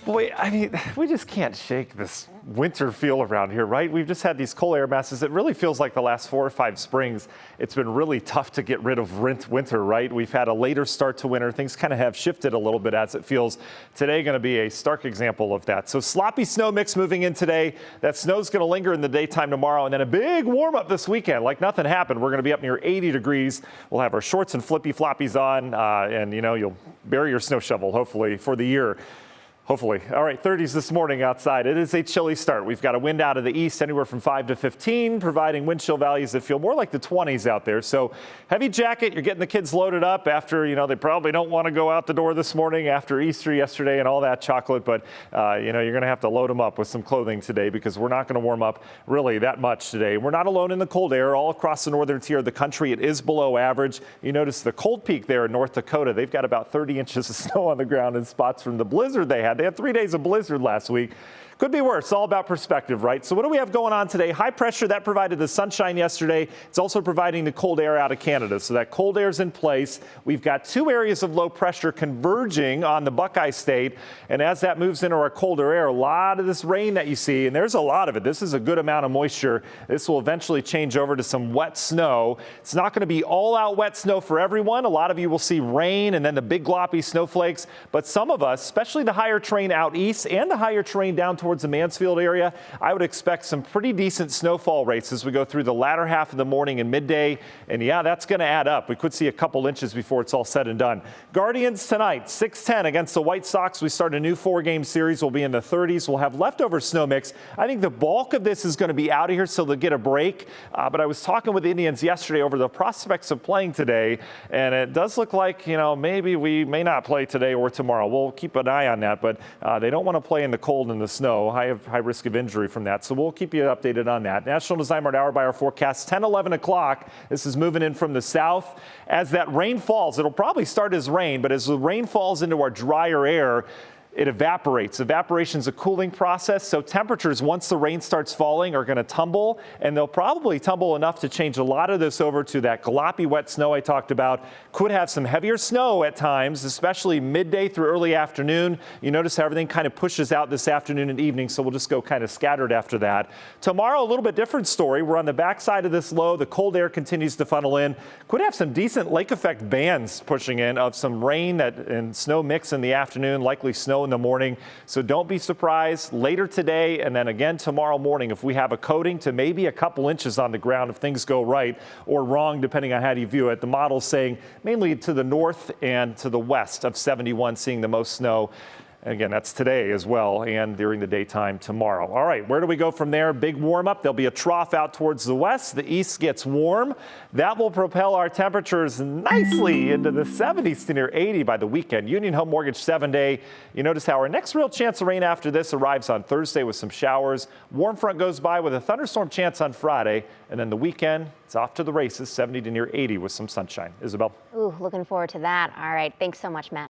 Boy, I mean, we just can't shake this winter feel around here, right? We've just had these cold air masses. It really feels like the last 4 or 5 springs. It's been really tough to get rid of winter, right? We've had a later start to winter. Things kind of have shifted a little bit as it feels. Today going to be a stark example of that. So sloppy snow mix moving in today. That snow's going to linger in the daytime tomorrow, and then a big warm up this weekend. Like nothing happened. We're going to be up near 80 degrees. We'll have our shorts and flippy floppies on, and you know, you'll bury your snow shovel, hopefully, for the year. Hopefully. All right, 30s this morning outside. It is a chilly start. We've got a wind out of the east anywhere from 5 to 15, providing wind chill values that feel more like the 20s out there. So heavy jacket, you're getting the kids loaded up after, you know, they probably don't want to go out the door this morning after Easter yesterday and all that chocolate. But, you know, you're going to have to load them up with some clothing today because we're not going to warm up really that much today. We're not alone in the cold air. All across the northern tier of the country, it is below average. You notice the cold peak there in North Dakota. They've got about 30 inches of snow on the ground in spots from the blizzard they had. They had 3 days of blizzard last week. Could be worse. All about perspective, right? So what do we have going on today? High pressure, that provided the sunshine yesterday. It's also providing the cold air out of Canada. So that cold air is in place. We've got 2 areas of low pressure converging on the Buckeye State. And as that moves into our colder air, a lot of this rain that you see, and there's a lot of it. This is a good amount of moisture. This will eventually change over to some wet snow. It's not going to be all out wet snow for everyone. A lot of you will see rain and then the big gloppy snowflakes. But some of us, especially the higher terrain out east and the higher terrain down towards the Mansfield area, I would expect some pretty decent snowfall rates as we go through the latter half of the morning and midday. And yeah, that's going to add up. We could see a couple inches before it's all said and done. Guardians tonight, 6-10 against the White Sox. We start a new 4-game series. We'll be in the 30s. We'll have leftover snow mix. I think the bulk of this is going to be out of here, so they'll get a break. But I was talking with the Indians yesterday over the prospects of playing today, and it does look like, you know, maybe we may not play today or tomorrow. We'll keep an eye on that, but they don't want to play in the cold and the snow. High risk of injury from that. So we'll keep you updated on that. National Design Mart hour by hour forecast, 10, 11 o'clock. This is moving in from the south. As that rain falls, it'll probably start as rain, but as the rain falls into our drier air, it evaporates. Evaporation is a cooling process, so temperatures, once the rain starts falling, are going to tumble, and they'll probably tumble enough to change a lot of this over to that gloppy wet snow I talked about. Could have some heavier snow at times, especially midday through early afternoon. You notice how everything kind of pushes out this afternoon and evening, so we'll just go kind of scattered after that. Tomorrow, a little bit different story. We're on the backside of this low. The cold air continues to funnel in. Could have some decent lake effect bands pushing in of some rain and snow mix in the afternoon, likely snow in the morning. So don't be surprised later today and then again tomorrow morning if we have a coating to maybe a couple inches on the ground if things go right or wrong, depending on how you view it. The model's saying mainly to the north and to the west of 71, seeing the most snow. Again, that's today as well and during the daytime tomorrow. All right, where do we go from there? Big warm up. There'll be a trough out towards the west. The east gets warm. That will propel our temperatures nicely into the 70s to near 80 by the weekend. Union Home Mortgage 7-day. You notice how our next real chance of rain after this arrives on Thursday with some showers. Warm front goes by with a thunderstorm chance on Friday. And then the weekend, it's off to the races, 70 to near 80 with some sunshine. Isabel. Ooh, looking forward to that. All right. Thanks so much, Matt.